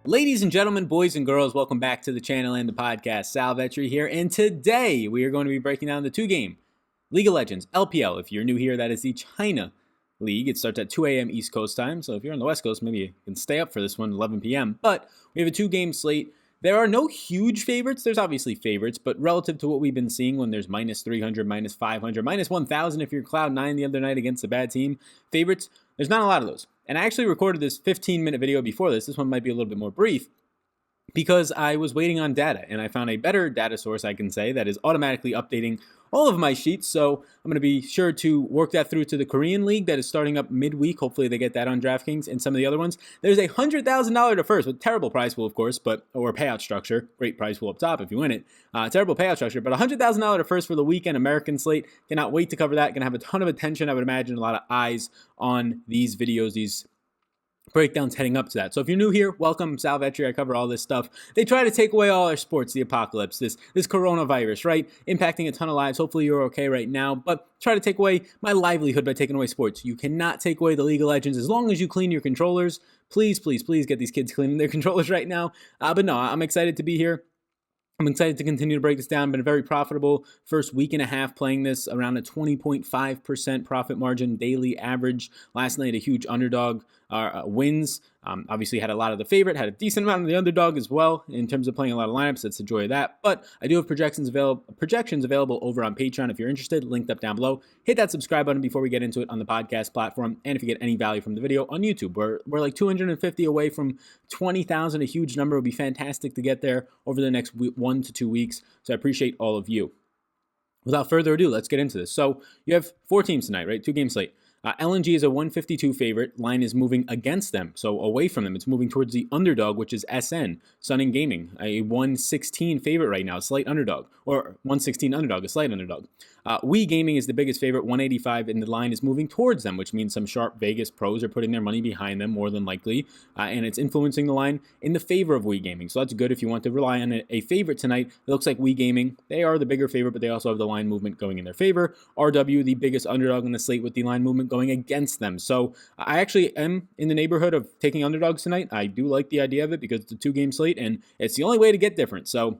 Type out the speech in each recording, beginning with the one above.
Ladies and gentlemen, boys and girls, welcome back to the channel and the podcast. Sal Vetri here, and today we are going to be breaking down the two-game League of Legends, LPL. If you're new here, that is the China League. It starts at 2 a.m. East Coast time, so if you're on the West Coast, maybe you can stay up for this one, 11 p.m. But we have a two-game slate. There are no huge favorites. There's obviously favorites, but relative to what we've been seeing when there's minus 300, minus 500, minus 1,000 if you're Cloud9 the other night against a bad team, favorites, there's not a lot of those. And I actually recorded this 15-minute video before this. This one might be a little bit more brief because I was waiting on data, and I found a better data source, I can say, that is automatically updating all of my sheets. So I'm going to be sure to work that through to the Korean League that is starting up midweek. Hopefully they get that on DraftKings and some of the other ones. There's a $100,000 to first with terrible prize pool, of course, or payout structure. Great prize pool up top if you win it. Terrible payout structure, but $100,000 to first for the weekend American slate. Cannot wait to cover that. Going to have a ton of attention. I would imagine a lot of eyes on these videos, these breakdowns heading up to that. So if you're new here, welcome. Sal Vetri. I cover all this stuff. They try to take away all our sports, the apocalypse, this coronavirus, right? Impacting a ton of lives. Hopefully you're okay right now, but try to take away my livelihood by taking away sports. You cannot take away the League of Legends as long as you clean your controllers. Please, please, please get these kids cleaning their controllers right now. But no, I'm excited to be here. I'm excited to continue to break this down. Been a very profitable first week and a half playing this, around a 20.5% profit margin daily average. Last night, a huge underdog wins. Obviously had a lot of the favorite, had a decent amount of the underdog as well in terms of playing a lot of lineups. That's the joy of that. But I do have projections available over on Patreon if you're interested, linked up down below. Hit that subscribe button before we get into it on the podcast platform. And if you get any value from the video on YouTube, we're like 250 away from 20,000, a huge number. It would be fantastic to get there over the next 1 to 2 weeks. So I appreciate all of you. Without further ado, let's get into this. So you have 4 teams tonight, right? 2-game slate. LNG is a 152 favorite. Line is moving against them, so away from them. It's moving towards the underdog, which is SN, Sun Gaming, a 116 favorite right now, a slight underdog, or 116 underdog, a slight underdog. We Gaming is the biggest favorite, 185, and the line is moving towards them, which means some sharp Vegas pros are putting their money behind them more than likely, and it's influencing the line in the favor of We Gaming. So that's good if you want to rely on a favorite tonight. It looks like We Gaming, they are the bigger favorite, but they also have the line movement going in their favor. RW, the biggest underdog in the slate with the line movement going against them. So I actually am in the neighborhood of taking underdogs tonight. I do like the idea of it because it's a 2-game slate, and it's the only way to get different. So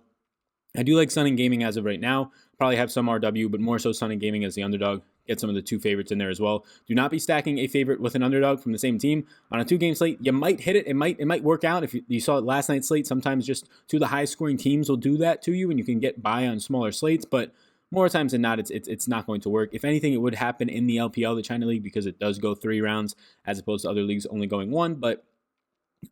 I do like Sun Gaming as of right now. Probably have some RW, but more so Sun Gaming as the underdog. Get some of the 2 favorites in there as well. Do not be stacking a favorite with an underdog from the same team. On a 2-game slate, you might hit it. It might work out. If you saw it last night's slate, sometimes just 2 of the highest scoring teams will do that to you, and you can get by on smaller slates. But more times than not, it's not going to work. If anything, it would happen in the LPL, the China League, because it does go 3 rounds as opposed to other leagues only going 1. But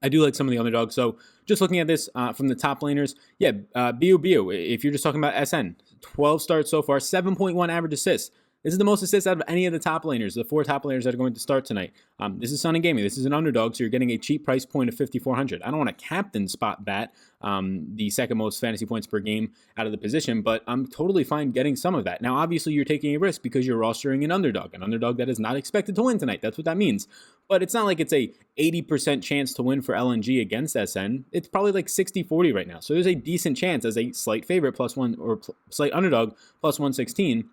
I do like some of the underdogs. So just looking at this from the top laners, yeah, BU, if you're just talking about SN, 12 starts so far, 7.1 average assists. This is the most assists out of any of the top laners, the 4 top laners that are going to start tonight. This is Sun Gaming. This is an underdog, so you're getting a cheap price point of 5,400. I don't want to captain spot that, the second most fantasy points per game out of the position, but I'm totally fine getting some of that. Now, obviously, you're taking a risk because you're rostering an underdog that is not expected to win tonight. That's what that means. But it's not like it's a 80% chance to win for LNG against SN. It's probably like 60-40 right now. So there's a decent chance as a slight favorite +1 or slight underdog +116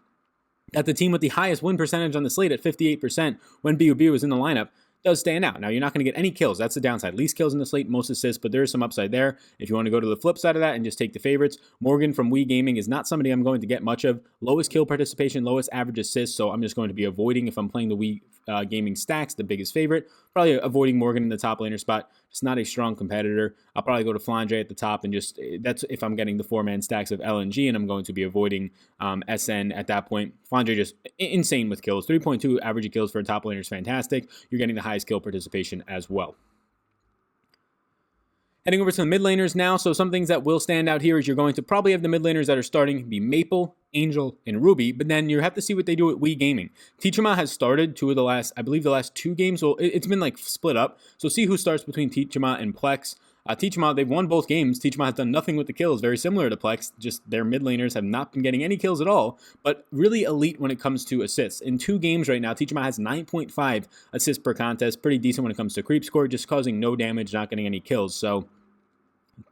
that the team with the highest win percentage on the slate at 58% when BUB was in the lineup does stand out. Now, you're not going to get any kills. That's the downside. Least kills in the slate, most assists, but there is some upside there. If you want to go to the flip side of that and just take the favorites, Morgan from We Gaming is not somebody I'm going to get much of. Lowest kill participation, lowest average assists, so I'm just going to be avoiding, if I'm playing the We Gaming stacks, the biggest favorite. Probably avoiding Morgan in the top laner spot. Just not a strong competitor. I'll probably go to Flandre at the top, and just that's if I'm getting the 4-man stacks of LNG, and I'm going to be avoiding SN at that point. Flandre just insane with kills. 3.2 average kills for a top laner is fantastic. You're getting the highest kill participation as well. Heading over to the mid laners now. So some things that will stand out here is you're going to probably have the mid laners that are starting be Maple, Angel, and Ruby, but then you have to see what they do at We Gaming. Tichama has started 2 of the last, I believe the last 2 games. Well, it's been like split up. So see who starts between Tichama and Plex. Tichama, they've won both games. Tichama has done nothing with the kills, very similar to Plex. Just their mid laners have not been getting any kills at all, but really elite when it comes to assists. In 2 games right now, Tichama has 9.5 assists per contest. Pretty decent when it comes to creep score, just causing no damage, not getting any kills. So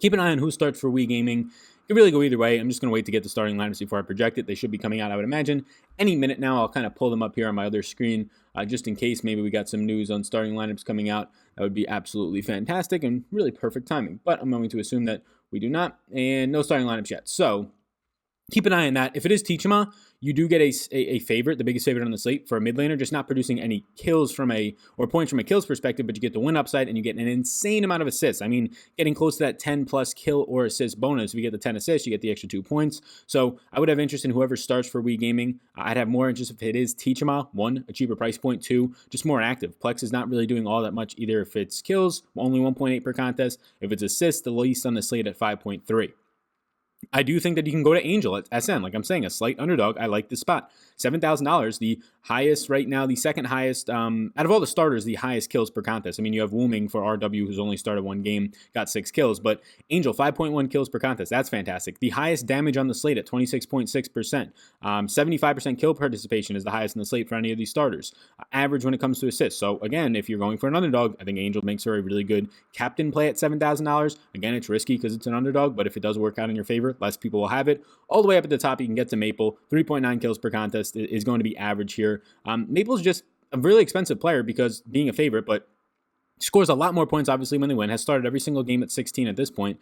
keep an eye on who starts for We Gaming could really go either way. I'm just going to wait to get the starting lineups before I project it. They should be coming out, I would imagine, any minute now. I'll kind of pull them up here on my other screen just in case maybe we got some news on starting lineups coming out. That would be absolutely fantastic and really perfect timing. But I'm going to assume that we do not, and no starting lineups yet. So keep an eye on that. If it is Tichama, you do get a favorite, the biggest favorite on the slate for a mid laner, just not producing any kills or points from a kills perspective, but you get the win upside and you get an insane amount of assists. I mean, getting close to that 10 plus kill or assist bonus. If you get the 10 assists, you get the extra 2 points. So I would have interest in whoever starts for Wii Gaming. I'd have more interest if it is Tichama. 1, a cheaper price point. 2, just more active. Plex is not really doing all that much either. If it's kills, only 1.8 per contest. If it's assists, the least on the slate at 5.3. I do think that you can go to Angel at SN. Like I'm saying, a slight underdog. I like this spot. $7,000, the highest right now, the second highest, out of all the starters, the highest kills per contest. I mean, you have Wooming for RW, who's only started 1 game, got 6 kills, but Angel, 5.1 kills per contest. That's fantastic. The highest damage on the slate at 26.6%. 75% kill participation is the highest in the slate for any of these starters. Average when it comes to assists. So again, if you're going for an underdog, I think Angel makes her a really good captain play at $7,000. Again, it's risky because it's an underdog, but if it does work out in your favor, less people will have it. All the way up at the top, you can get to Maple. 3.9 kills per contest is going to be average here. Maple's just a really expensive player because being a favorite, but scores a lot more points, obviously, when they win. Has started every single game at 16 at this point.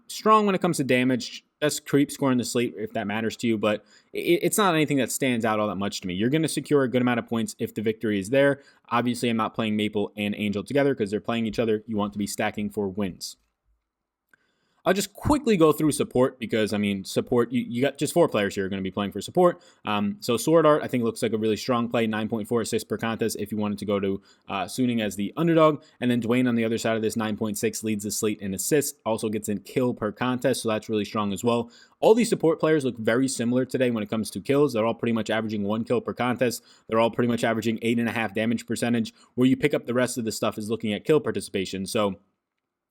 Strong when it comes to damage. Best creep score in the slate, if that matters to you, but it's not anything that stands out all that much to me. You're going to secure a good amount of points if the victory is there. Obviously, I'm not playing Maple and Angel together because they're playing each other. You want to be stacking for wins. I'll just quickly go through support because, I mean, support, you got just 4 players here who are going to be playing for support. So Sword Art, I think, looks like a really strong play, 9.4 assists per contest if you wanted to go to Suning as the underdog. And then Dwayne on the other side of this, 9.6, leads the slate in assists, also gets in kill per contest, so that's really strong as well. All these support players look very similar today when it comes to kills. They're all pretty much averaging 1 kill per contest. They're all pretty much averaging 8.5 damage percentage. Where you pick up the rest of the stuff is looking at kill participation. So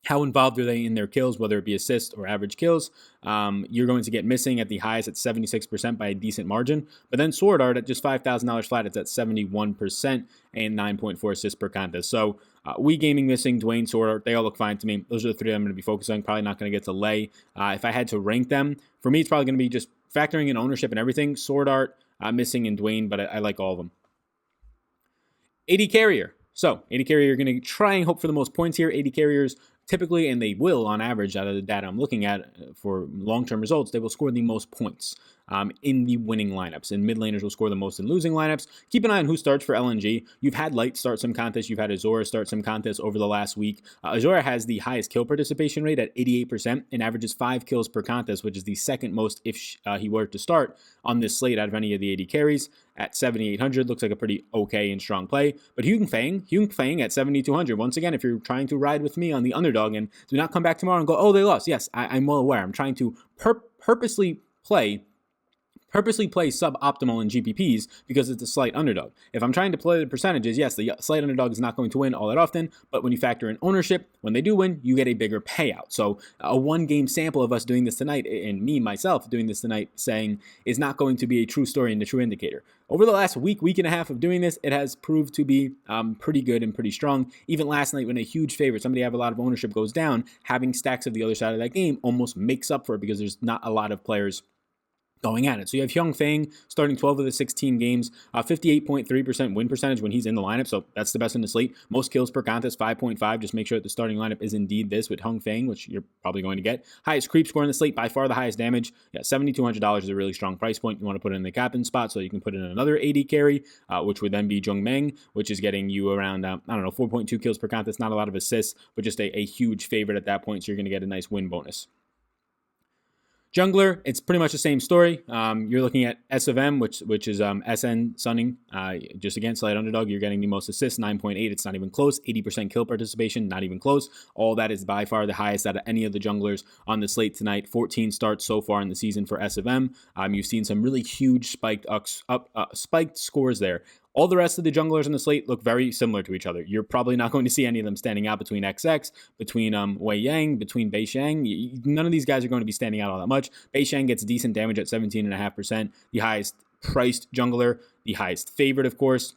how involved are they in their kills, whether it be assist or average kills? You're going to get missing at the highest at 76% by a decent margin. But then Sword Art at just $5,000 flat, it's at 71% and 9.4 assists per contest. So Wii Gaming missing, Dwayne, Sword Art, they all look fine to me. Those are the 3 I'm going to be focusing on. Probably not going to get to Lay. If I had to rank them, for me, it's probably going to be just factoring in ownership and everything. Sword Art, missing, and Dwayne, but I like all of them. AD Carrier. So, AD Carrier, you're going to try and hope for the most points here. AD Carriers typically, and they will on average out of the data I'm looking at for long-term results, they will score the most points in the winning lineups. And mid laners will score the most in losing lineups. Keep an eye on who starts for LNG. You've had Light start some contests. You've had Azora start some contests over the last week. Azora has the highest kill participation rate at 88% and averages 5 kills per contest, which is the second most if he were to start on this slate out of any of the AD carries. At 7,800, looks like a pretty okay and strong play. But Hugin Fang at 7,200. Once again, if you're trying to ride with me on the underdog and do not come back tomorrow and go, oh, they lost. Yes, I'm well aware. I'm trying to purposely play suboptimal in GPPs because it's a slight underdog. If I'm trying to play the percentages, yes, the slight underdog is not going to win all that often, but when you factor in ownership, when they do win, you get a bigger payout. So a 1-game sample of us doing this tonight, and me, myself, doing this tonight, saying is not going to be a true story and a true indicator. Over the last week and a half of doing this, it has proved to be pretty good and pretty strong. Even last night when a huge favorite, somebody have a lot of ownership goes down, having stacks of the other side of that game almost makes up for it because there's not a lot of players going at it. So you have Hyung Fang starting 12 of the 16 games, 58.3% win percentage when he's in the lineup. So that's the best in the slate. Most kills per contest, 5.5. Just make sure that the starting lineup is indeed this with Hyung Fang, which you're probably going to get. Highest creep score in the slate, by far the highest damage. Yeah, $7,200 is a really strong price point. You want to put it in the captain spot so you can put in another AD carry, which would then be Jung Meng, which is getting you around, 4.2 kills per contest. Not a lot of assists, but just a huge favorite at that point. So you're going to get a nice win bonus. Jungler, it's pretty much the same story. You're looking at S of M, which is SN Sunning. Just again, slight underdog. You're getting the most assists, 9.8. It's not even close. 80% kill participation, not even close. All that is by far the highest out of any of the junglers on the slate tonight. 14 starts so far in the season for S of M. You've seen some really huge spiked scores there. All the rest of the junglers on the slate look very similar to each other. You're probably not going to see any of them standing out between XX, between Wei Yang, between Bei Shang. None of these guys are going to be standing out all that much. Bei Shang gets decent damage at 17.5%. The highest priced jungler, the highest favorite, of course.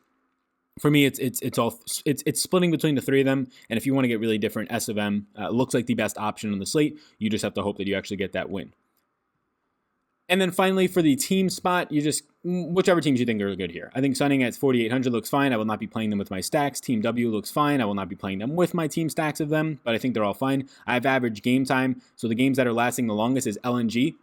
For me, it's splitting between the 3 of them. And if you want to get really different, S of M looks like the best option on the slate. You just have to hope that you actually get that win. And then finally, for the team spot, you just, whichever teams you think are good here. I think Sunning at 4,800 looks fine. I will not be playing them with my stacks. Team W looks fine. I will not be playing them with my team stacks of them, but I think they're all fine. I have average game time. So the games that are lasting the longest is LNG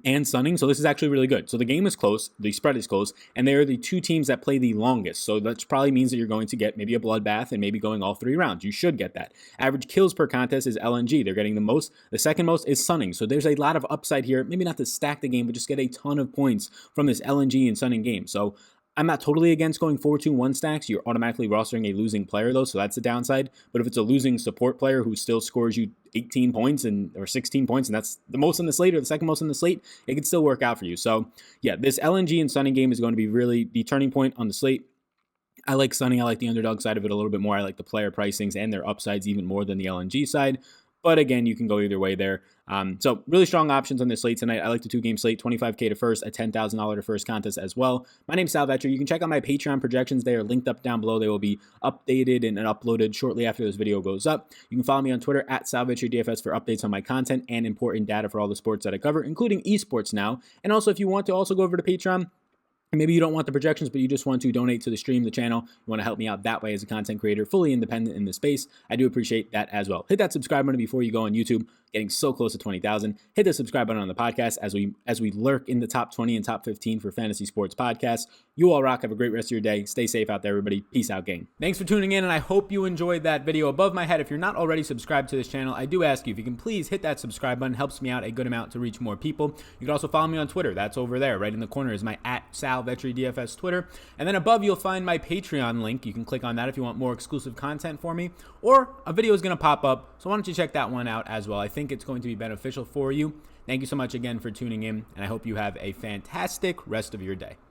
and Sunning. So this is actually really good. So the game is close, the spread is close, and they are the two teams that play the longest. So that probably means that you're going to get maybe a bloodbath and maybe going all 3 rounds. You should get that. Average kills per contest is LNG. They're getting the most. The second most is Sunning. So there's a lot of upside here. Maybe not to stack the game, but just get a ton of points from this LNG and Sunning game. So I'm not totally against going 4-2-1 stacks. You're automatically rostering a losing player, though, so that's the downside. But if it's a losing support player who still scores you 18 points or 16 points, and that's the most in the slate or the second most in the slate, it can still work out for you. So, yeah, this LNG and Sunning game is going to be really the turning point on the slate. I like Sunning. I like the underdog side of it a little bit more. I like the player pricings and their upsides even more than the LNG side. But again, you can go either way there. So really strong options on this slate tonight. I like the 2-game slate, $25K to first, a $10,000 to first contest as well. My name's Sal Vetri. You can check out my Patreon projections. They are linked up down below. They will be updated and uploaded shortly after this video goes up. You can follow me on Twitter at SalVetriDFS for updates on my content and important data for all the sports that I cover, including esports now. And also, if you want to also go over to Patreon, and maybe you don't want the projections, but you just want to donate to the stream, the channel. You want to help me out that way as a content creator, fully independent in the space. I do appreciate that as well. Hit that subscribe button before you go on YouTube. Getting so close to 20,000. Hit the subscribe button on the podcast as we lurk in the top 20 and top 15 for fantasy sports podcasts. You all rock. Have a great rest of your day. Stay safe out there, everybody. Peace out, gang. Thanks for tuning in, and I hope you enjoyed that video. Above my head, if you're not already subscribed to this channel, I do ask you if you can please hit that subscribe button. It helps me out a good amount to reach more people. You can also follow me on Twitter. That's over there. Right in the corner is my @SalVetriDFS Twitter. And then above, you'll find my Patreon link. You can click on that if you want more exclusive content for me. Or a video is going to pop up, so why don't you check that one out as well. I think it's going to be beneficial for you. Thank you so much again for tuning in, and I hope you have a fantastic rest of your day.